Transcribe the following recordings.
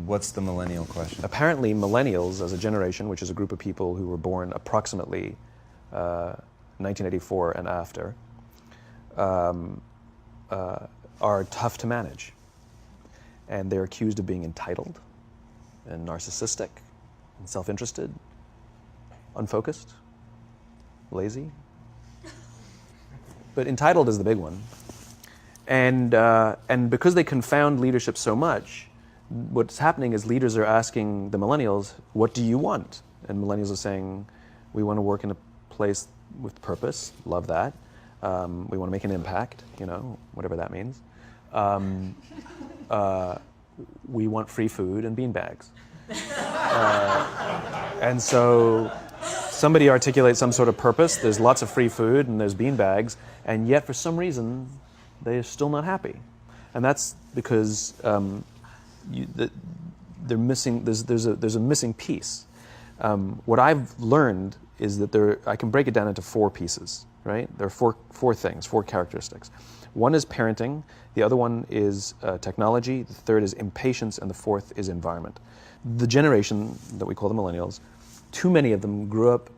What's the millennial question? Apparently, millennials as a generation, which is a group of people who were born approximately 1984 and after, are tough to manage. And they're accused of being entitled and narcissistic and self-interested, unfocused, lazy. But entitled is the big one. And because they confound leadership so much, what's happening is leaders are asking the millennials, what do you want? And millennials are saying, we want to work in a place with purpose, love that. We want to make an impact, whatever that means. We want free food and beanbags. And so somebody articulates some sort of purpose, there's lots of free food and there's beanbags, and yet for some reason, they're still not happy. And that's because they're missing, there's a missing piece. What I've learned is that I can break it down into 4 pieces, right? There are four things, 4 characteristics. One is parenting, the other one is technology, the third is impatience, and the fourth is environment. The generation that we call the millennials, too many of them grew up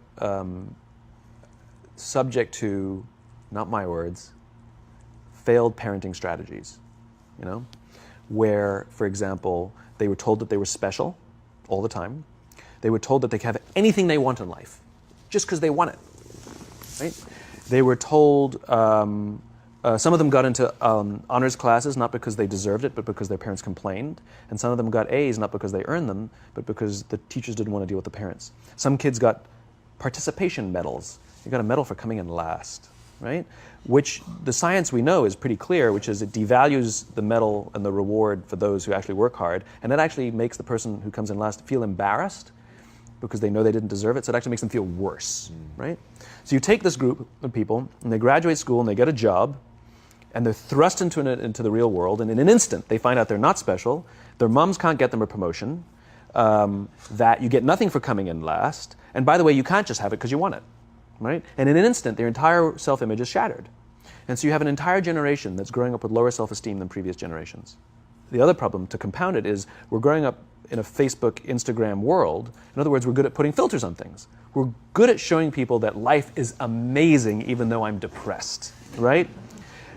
subject to, not my words, failed parenting strategies, where, for example, they were told that they were special all the time. They were told that they could have anything they want in life, just because they want it, right? They were told, some of them got into honors classes, not because they deserved it, but because their parents complained. And some of them got A's, not because they earned them, but because the teachers didn't want to deal with the parents. Some kids got participation medals. You got a medal for coming in last, right? Which the science we know is pretty clear, which is it devalues the medal and the reward for those who actually work hard. And it actually makes the person who comes in last feel embarrassed because they know they didn't deserve it. So it actually makes them feel worse, right? So you take this group of people and they graduate school and they get a job and they're thrust into the real world, and in an instant they find out they're not special, their moms can't get them a promotion, that you get nothing for coming in last, and by the way, you can't just have it because you want it, right? And in an instant, their entire self-image is shattered. And so you have an entire generation that's growing up with lower self-esteem than previous generations. The other problem, to compound it, is we're growing up in a Facebook, Instagram world. In other words, we're good at putting filters on things. We're good at showing people that life is amazing even though I'm depressed, right?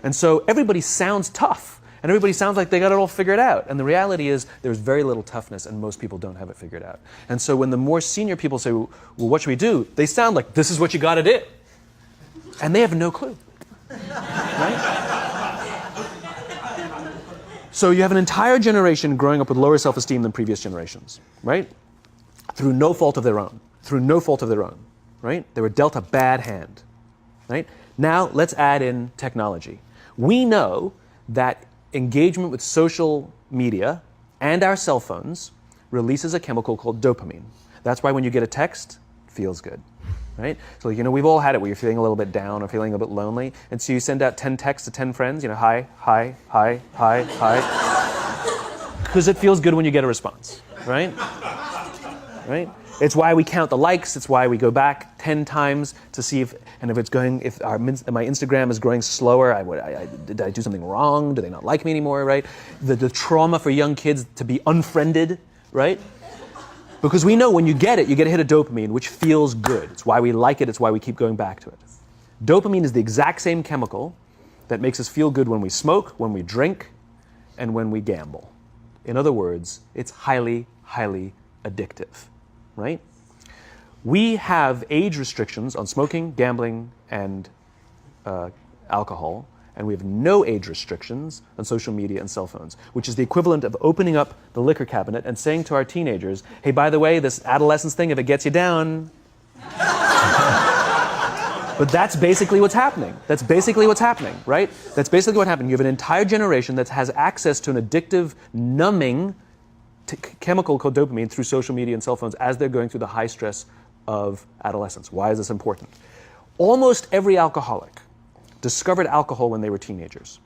And so everybody sounds tough, and everybody sounds like they got it all figured out. And the reality is there's very little toughness, and most people don't have it figured out. And so when the more senior people say, well, what should we do? They sound like, this is what you got to do. And they have no clue, right? So you have an entire generation growing up with lower self-esteem than previous generations, right? Through no fault of their own, right? They were dealt a bad hand, right? Now let's add in technology. We know that engagement with social media and our cell phones releases a chemical called dopamine. That's why when you get a text, it feels good, right? So we've all had it where you're feeling a little bit down or feeling a bit lonely, and so you send out 10 texts to 10 friends, hi, hi, hi, hi, hi, because it feels good when you get a response, right? Right? It's why we count the likes. It's why we go back 10 times to see if my Instagram is growing slower, did I do something wrong? Do they not like me anymore, right? The trauma for young kids to be unfriended, right? Because we know when you get a hit of dopamine, which feels good. It's why we like it. It's why we keep going back to it. Dopamine is the exact same chemical that makes us feel good when we smoke, when we drink, and when we gamble. In other words, it's highly, highly addictive. Right? We have age restrictions on smoking, gambling, and alcohol, and we have no age restrictions on social media and cell phones, which is the equivalent of opening up the liquor cabinet and saying to our teenagers, hey, by the way, this adolescence thing, if it gets you down. But that's basically what's happening. Right? That's basically what happened. You have an entire generation that has access to an addictive, numbing chemical called dopamine through social media and cell phones as they're going through the high stress of adolescence. Why is this important? Almost every alcoholic discovered alcohol when they were teenagers.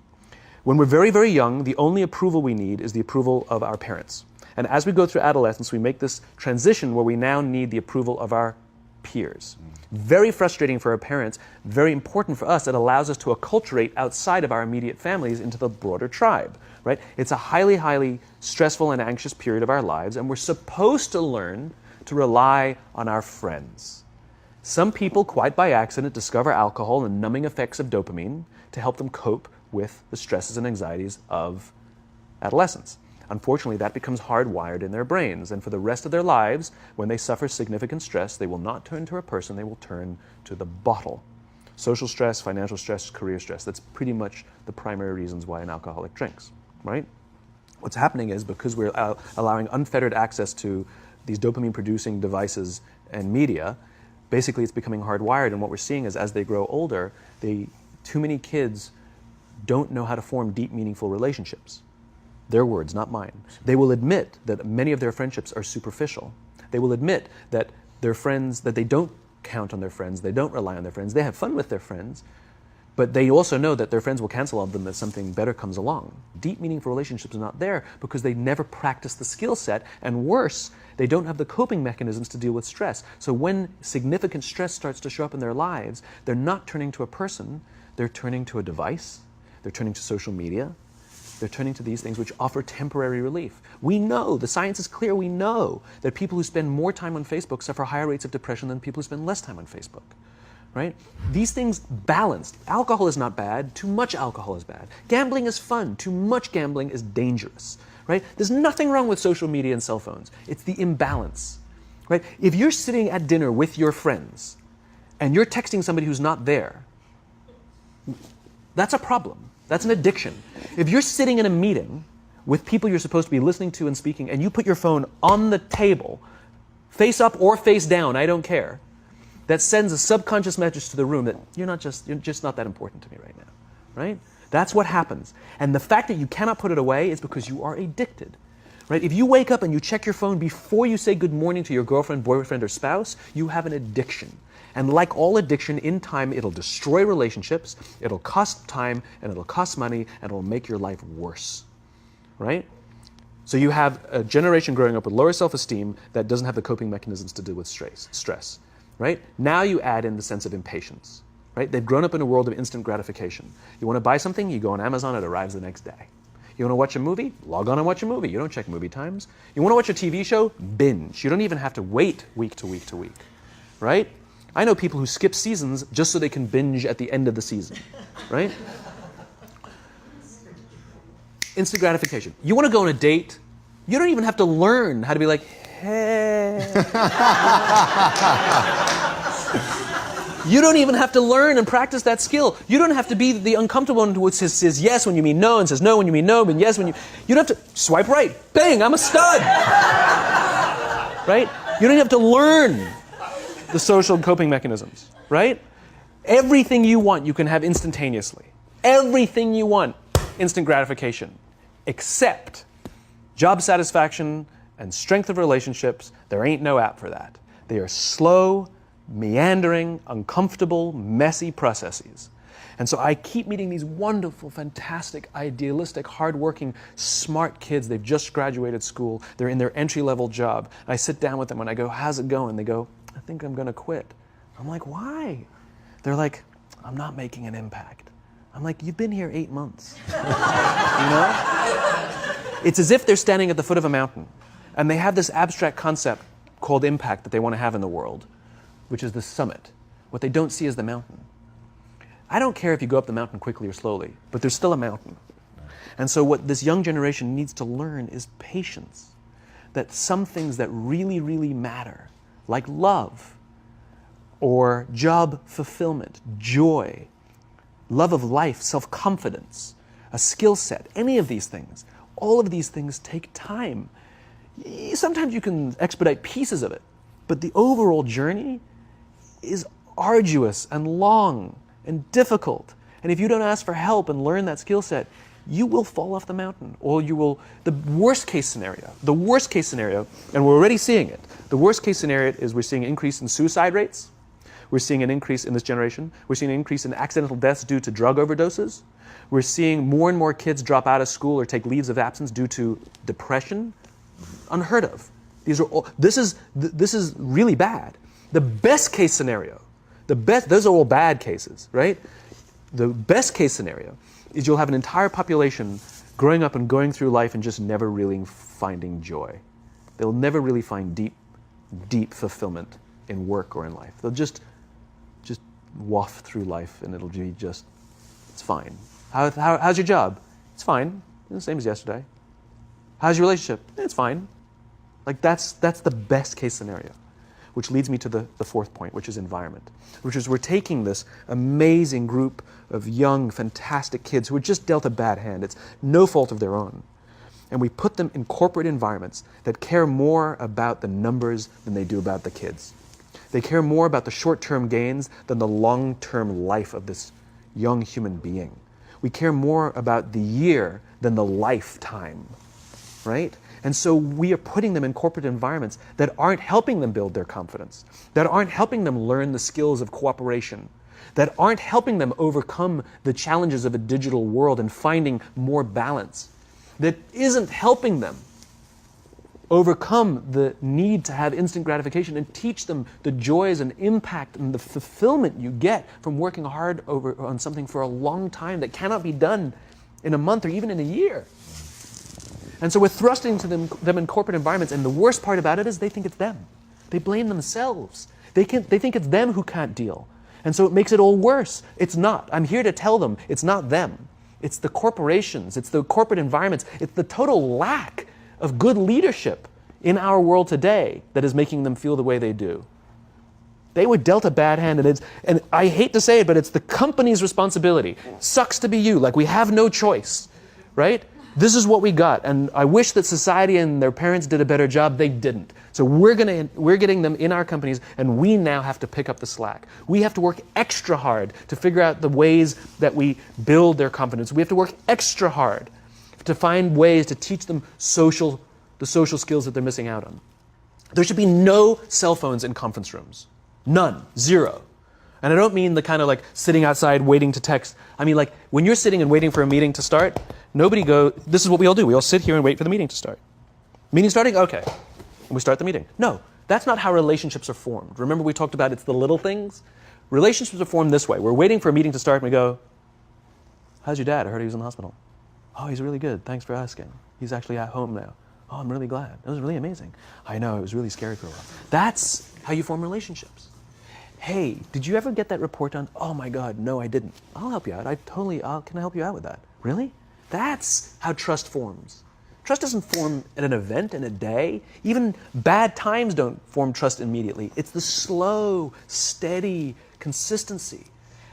When we're very, very young, the only approval we need is the approval of our parents. And as we go through adolescence, we make this transition where we now need the approval of our peers. Very frustrating for our parents, very important for us. It allows us to acculturate outside of our immediate families into the broader tribe. right? It's a highly, highly stressful and anxious period of our lives, and we're supposed to learn to rely on our friends. Some people, quite by accident, discover alcohol and numbing effects of dopamine to help them cope with the stresses and anxieties of adolescence. Unfortunately, that becomes hardwired in their brains, and for the rest of their lives, when they suffer significant stress, they will not turn to a person, they will turn to the bottle. Social stress, financial stress, career stress, that's pretty much the primary reasons why an alcoholic drinks, right? What's happening is because we're allowing unfettered access to these dopamine-producing devices and media, basically it's becoming hardwired, and what we're seeing is as they grow older, too many kids don't know how to form deep, meaningful relationships. Their words, not mine. They will admit that many of their friendships are superficial. They will admit that their friends, that they don't count on their friends, they don't rely on their friends, they have fun with their friends, but they also know that their friends will cancel on them if something better comes along. Deep, meaningful relationships are not there because they never practice the skill set, and worse, they don't have the coping mechanisms to deal with stress. So when significant stress starts to show up in their lives, they're not turning to a person, they're turning to a device, they're turning to social media, they're turning to these things which offer temporary relief. We know, the science is clear, we know that people who spend more time on Facebook suffer higher rates of depression than people who spend less time on Facebook, right? These things balanced. Alcohol is not bad, too much alcohol is bad. Gambling is fun, too much gambling is dangerous, right? There's nothing wrong with social media and cell phones. It's the imbalance, right? If you're sitting at dinner with your friends and you're texting somebody who's not there, that's a problem. That's an addiction. If you're sitting in a meeting with people you're supposed to be listening to and speaking, and you put your phone on the table, face up or face down, I don't care, that sends a subconscious message to the room that you're just not that important to me right now, right? That's what happens. And the fact that you cannot put it away is because you are addicted, right? If you wake up and you check your phone before you say good morning to your girlfriend, boyfriend, or spouse, you have an addiction. And like all addiction, in time, it'll destroy relationships, it'll cost time, and it'll cost money, and it'll make your life worse, right? So you have a generation growing up with lower self-esteem that doesn't have the coping mechanisms to deal with stress, right? Now you add in the sense of impatience, right? They've grown up in a world of instant gratification. You want to buy something, you go on Amazon, it arrives the next day. You want to watch a movie? Log on and watch a movie. You don't check movie times. You want to watch a TV show? Binge. You don't even have to wait week to week to week, right? I know people who skip seasons just so they can binge at the end of the season, right? Instant gratification. You want to go on a date? You don't even have to learn how to be like, hey. You don't even have to learn and practice that skill. You don't have to be the uncomfortable one who says yes when you mean no and says no when you mean no and yes when you... You don't have to swipe right. Bang, I'm a stud. Right? You don't have to learn the social coping mechanisms, right? Everything you want, you can have instantaneously. Everything you want, instant gratification. Except job satisfaction and strength of relationships, there ain't no app for that. They are slow, meandering, uncomfortable, messy processes. And so I keep meeting these wonderful, fantastic, idealistic, hardworking, smart kids. They've just graduated school. They're in their entry-level job. I sit down with them and I go, how's it going? They go, I think I'm going to quit. I'm like, why? They're like, I'm not making an impact. I'm like, you've been here 8 months. You know? It's as if they're standing at the foot of a mountain and they have this abstract concept called impact that they want to have in the world, which is the summit. What they don't see is the mountain. I don't care if you go up the mountain quickly or slowly, but there's still a mountain. And so what this young generation needs to learn is patience. That some things that really, really matter, like love, or job fulfillment, joy, love of life, self-confidence, a skill set, any of these things, all of these things take time. Sometimes you can expedite pieces of it, but the overall journey is arduous and long and difficult. And if you don't ask for help and learn that skill set, you will fall off the mountain, or you will, the worst case scenario, and we're already seeing it, the worst case scenario is we're seeing an increase in suicide rates, we're seeing an increase in this generation, we're seeing an increase in accidental deaths due to drug overdoses, we're seeing more and more kids drop out of school or take leaves of absence due to depression, unheard of. These are all, this is really bad. The best case scenario, those are all bad cases, right? The best case scenario is you'll have an entire population growing up and going through life and just never really finding joy. They'll never really find deep fulfillment in work or in life. They'll just waft through life and it'll be just, it's fine. How's your job? It's fine. The same as yesterday. How's your relationship? It's fine. Like that's the best case scenario. Which leads me to the fourth point, which is environment. Which is we're taking this amazing group of young, fantastic kids who are just dealt a bad hand. It's no fault of their own. And we put them in corporate environments that care more about the numbers than they do about the kids. They care more about the short-term gains than the long-term life of this young human being. We care more about the year than the lifetime, right? And so we are putting them in corporate environments that aren't helping them build their confidence, that aren't helping them learn the skills of cooperation, that aren't helping them overcome the challenges of a digital world and finding more balance, that isn't helping them overcome the need to have instant gratification and teach them the joys and impact and the fulfillment you get from working hard on something for a long time that cannot be done in a month or even in a year. And so we're thrusting to them in corporate environments, and the worst part about it is they think it's them. They blame themselves. They think it's them who can't deal. And so it makes it all worse. It's not. I'm here to tell them it's not them. It's the corporations. It's the corporate environments. It's the total lack of good leadership in our world today that is making them feel the way they do. They were dealt a bad hand, and I hate to say it, but it's the company's responsibility. Sucks to be you. Like, we have no choice, right? This is what we got, and I wish that society and their parents did a better job. They didn't. So we're getting them in our companies, and we now have to pick up the slack. We have to work extra hard to figure out the ways that we build their confidence. We have to work extra hard to find ways to teach them the social skills that they're missing out on. There should be no cell phones in conference rooms. None. Zero. And I don't mean the kind of like sitting outside waiting to text. I mean like when you're sitting and waiting for a meeting to start, this is what we all do. We all sit here and wait for the meeting to start. Meeting starting? Okay. And we start the meeting. No, that's not how relationships are formed. Remember we talked about it's the little things? Relationships are formed this way. We're waiting for a meeting to start and we go, how's your dad? I heard he was in the hospital. Oh, he's really good. Thanks for asking. He's actually at home now. Oh, I'm really glad. It was really amazing. I know, it was really scary for a while. That's how you form relationships. Hey, did you ever get that report done? Oh my God, no, I didn't. I'll help you out. Can I help you out with that? Really? That's how trust forms. Trust doesn't form at an event in a day. Even bad times don't form trust immediately. It's the slow, steady consistency.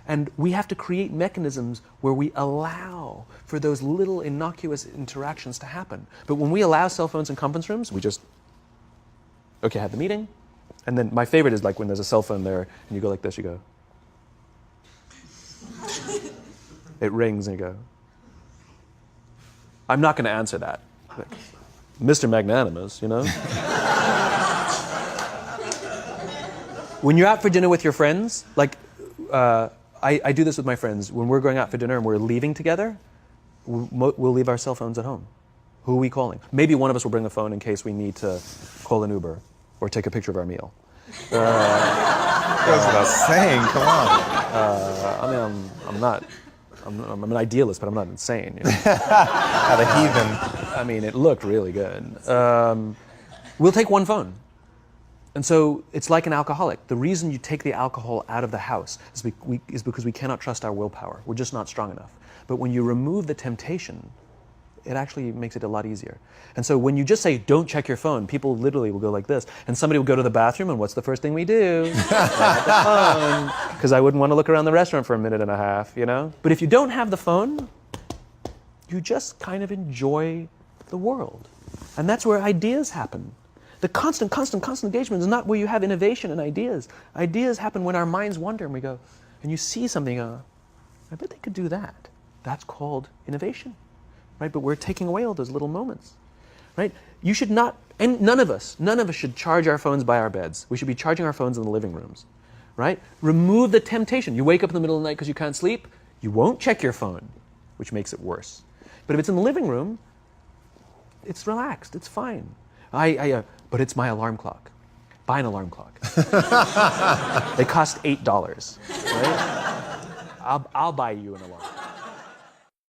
And we have to create mechanisms where we allow for those little innocuous interactions to happen. But when we allow cell phones in conference rooms, we just, okay, have the meeting. And then my favorite is like when there's a cell phone there and you go like this, you go. It rings and you go. I'm not going to answer that. Like, Mr. Magnanimous, you know? When you're out for dinner with your friends, like, I do this with my friends. When we're going out for dinner and we're leaving together, we'll leave our cell phones at home. Who are we calling? Maybe one of us will bring a phone in case we need to call an Uber or take a picture of our meal. Goes without saying, come on. I'm an idealist, but I'm not insane. You know? At a heathen. I mean, it looked really good. We'll take one phone. And so it's like an alcoholic. The reason you take the alcohol out of the house is because we cannot trust our willpower. We're just not strong enough. But when you remove the temptation, it actually makes it a lot easier. And so when you just say, don't check your phone, people literally will go like this. And somebody will go to the bathroom, and what's the first thing we do? The phone. Because I wouldn't want to look around the restaurant for a minute and a half, you know? But if you don't have the phone, you just kind of enjoy the world. And that's where ideas happen. The constant engagement is not where you have innovation and ideas. Ideas happen when our minds wander and we go, and you see something, I bet they could do that. That's called innovation, right? But we're taking away all those little moments, right? You should not, and none of us should charge our phones by our beds. We should be charging our phones in the living rooms, right? Remove the temptation. You wake up in the middle of the night because you can't sleep, you won't check your phone, which makes it worse. But if it's in the living room, it's relaxed, it's fine. But it's my alarm clock. Buy an alarm clock. They cost $8, right? I'll buy you an alarm clock.